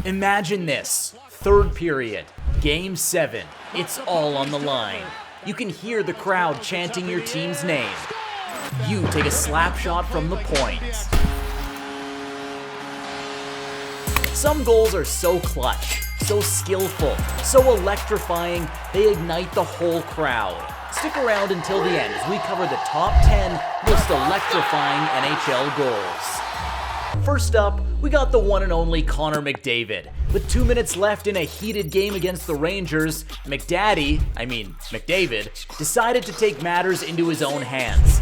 Imagine this, third period, Game 7, it's all on the line. You can hear the crowd chanting your team's name. You take a slap shot from the point. Some goals are so clutch, so skillful, so electrifying, they ignite the whole crowd. Stick around until the end as we cover the top 10 most electrifying NHL goals. First up, we got the one and only Connor McDavid. With 2 minutes left in a heated game against the Rangers, McDavid decided to take matters into his own hands.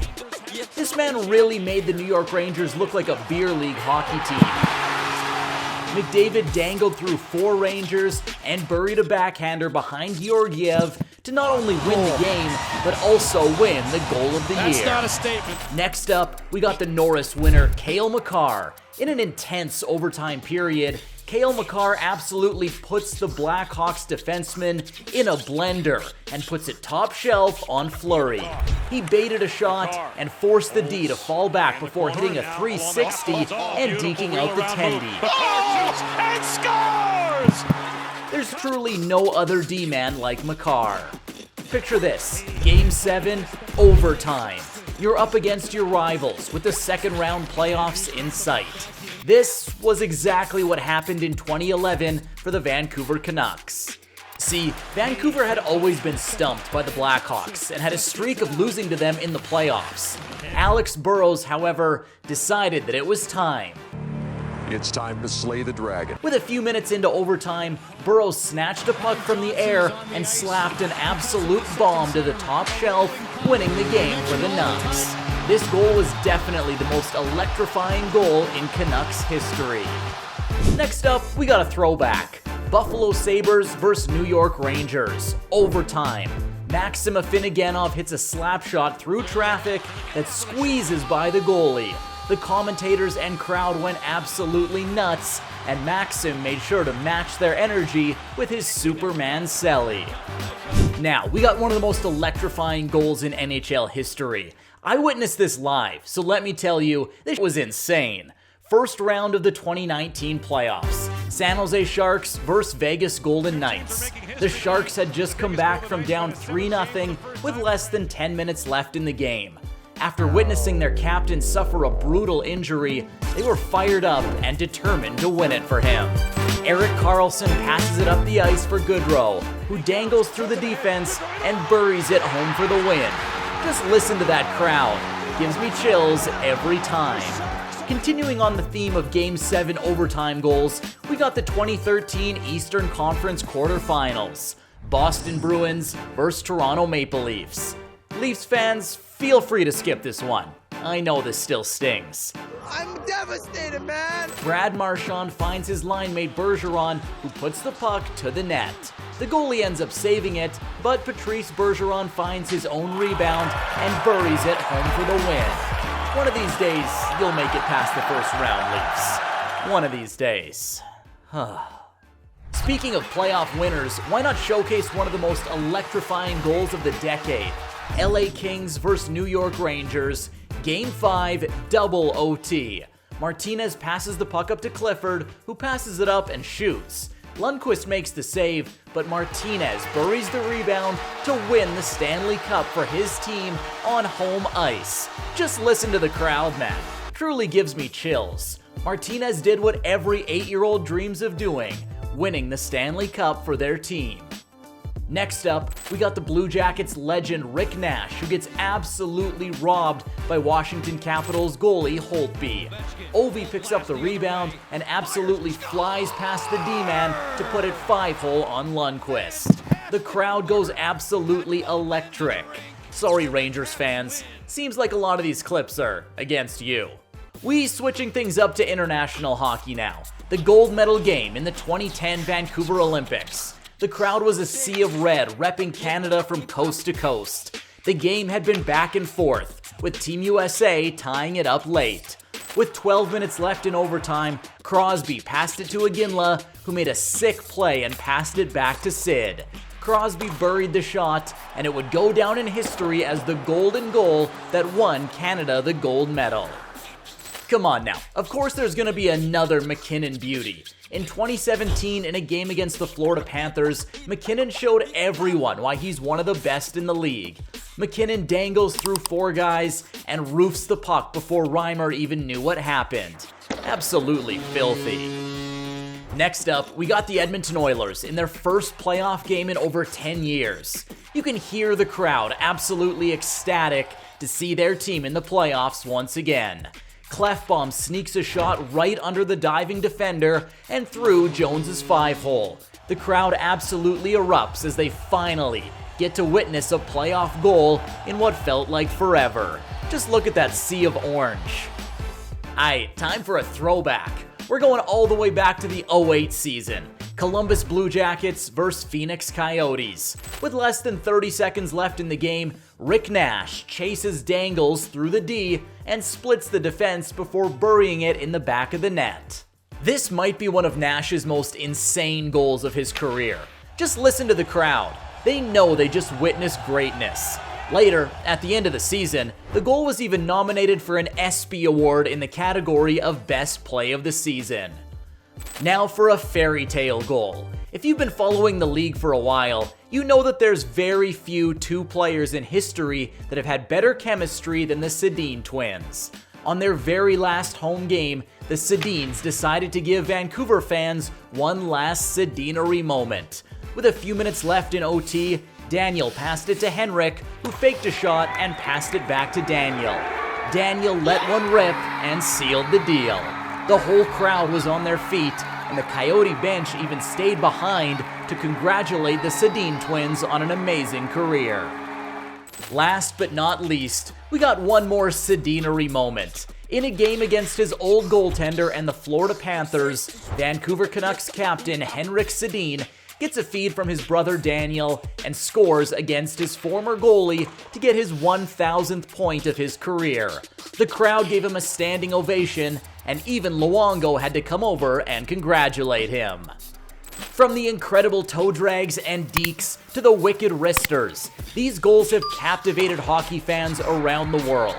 This man really made the New York Rangers look like a beer league hockey team. McDavid dangled through 4 Rangers and buried a backhander behind Georgiev to not only win the game, but also win the goal of the year. That's not a statement. Next up, we got the Norris winner, Cale Makar. In an intense overtime period, Cale Makar absolutely puts the Blackhawks defenseman in a blender and puts it top shelf on Fleury. He baited a shot and forced the D to fall back before hitting a 360 and deking out the tendy. And scores! There's truly no other D-man like Makar. Picture this, Game 7, overtime. You're up against your rivals with the second round playoffs in sight. This was exactly what happened in 2011 for the Vancouver Canucks. See, Vancouver had always been stumped by the Blackhawks and had a streak of losing to them in the playoffs. Alex Burrows, however, decided that it was time. It's time to slay the dragon. With a few minutes into overtime, Burrows snatched a puck from the air and slapped an absolute bomb to the top shelf, winning the game for the Nucks. This goal was definitely the most electrifying goal in Canucks history. Next up, we got a throwback. Buffalo Sabres vs. New York Rangers. Overtime. Maxim Afinogenov hits a slap shot through traffic that squeezes by the goalie. The commentators and crowd went absolutely nuts, and Maxim made sure to match their energy with his Superman celly. Now, we got one of the most electrifying goals in NHL history. I witnessed this live, so let me tell you, this was insane. First round of the 2019 playoffs. San Jose Sharks vs. Vegas Golden Knights. The Sharks had just come back from down 3-0 with less than 10 minutes left in the game. After witnessing their captain suffer a brutal injury, they were fired up and determined to win it for him. Erik Karlsson passes it up the ice for Goodrow, who dangles through the defense and buries it home for the win. Just listen to that crowd. Gives me chills every time. Continuing on the theme of Game 7 overtime goals, we got the 2013 Eastern Conference quarterfinals. Boston Bruins vs. Toronto Maple Leafs. Leafs fans, feel free to skip this one. I know this still stings. I'm devastated, man! Brad Marchand finds his line mate Bergeron, who puts the puck to the net. The goalie ends up saving it, but Patrice Bergeron finds his own rebound and buries it home for the win. One of these days, you'll make it past the first round, Leafs. One of these days. Speaking of playoff winners, why not showcase one of the most electrifying goals of the decade? LA Kings vs. New York Rangers, Game 5, double OT. Martinez passes the puck up to Clifford, who passes it up and shoots. Lundqvist makes the save, but Martinez buries the rebound to win the Stanley Cup for his team on home ice. Just listen to the crowd, man. Truly gives me chills. Martinez did what every 8-year-old dreams of doing, winning the Stanley Cup for their team. Next up, we got the Blue Jackets legend Rick Nash, who gets absolutely robbed by Washington Capitals goalie Holtby. Ovi picks up the rebound and absolutely flies past the D-man to put it 5-hole on Lundqvist. The crowd goes absolutely electric. Sorry, Rangers fans. Seems like a lot of these clips are against you. We switching things up to international hockey now. The gold medal game in the 2010 Vancouver Olympics. The crowd was a sea of red, repping Canada from coast to coast. The game had been back and forth, with Team USA tying it up late. With 12 minutes left in overtime, Crosby passed it to Iginla, who made a sick play and passed it back to Sid. Crosby buried the shot, and it would go down in history as the golden goal that won Canada the gold medal. Come on now, of course there's gonna be another MacKinnon beauty. In 2017, in a game against the Florida Panthers, MacKinnon showed everyone why he's one of the best in the league. MacKinnon dangles through 4 guys and roofs the puck before Reimer even knew what happened. Absolutely filthy. Next up, we got the Edmonton Oilers in their first playoff game in over 10 years. You can hear the crowd absolutely ecstatic to see their team in the playoffs once again. Clefbaum sneaks a shot right under the diving defender and through Jones's 5-hole. The crowd absolutely erupts as they finally get to witness a playoff goal in what felt like forever. Just look at that sea of orange. Aight, time for a throwback. We're going all the way back to the 08 season. Columbus Blue Jackets versus Phoenix Coyotes. With less than 30 seconds left in the game, Rick Nash chases Dangles through the D and splits the defense before burying it in the back of the net. This might be one of Nash's most insane goals of his career. Just listen to the crowd. They know they just witnessed greatness. Later, at the end of the season, the goal was even nominated for an ESPY award in the category of Best Play of the Season. Now for a fairy tale goal. If you've been following the league for a while, you know that there's very few 2 players in history that have had better chemistry than the Sedin twins. On their very last home game, the Sedins decided to give Vancouver fans one last Sedinery moment. With a few minutes left in OT, Daniel passed it to Henrik, who faked a shot and passed it back to Daniel. Daniel let one rip and sealed the deal. The whole crowd was on their feet, and the Coyote bench even stayed behind to congratulate the Sedin twins on an amazing career. Last but not least, we got one more Sedinery moment. In a game against his old goaltender and the Florida Panthers, Vancouver Canucks captain Henrik Sedin gets a feed from his brother Daniel and scores against his former goalie to get his 1,000th point of his career. The crowd gave him a standing ovation, and even Luongo had to come over and congratulate him. From the incredible toe drags and dekes to the wicked wristers, these goals have captivated hockey fans around the world.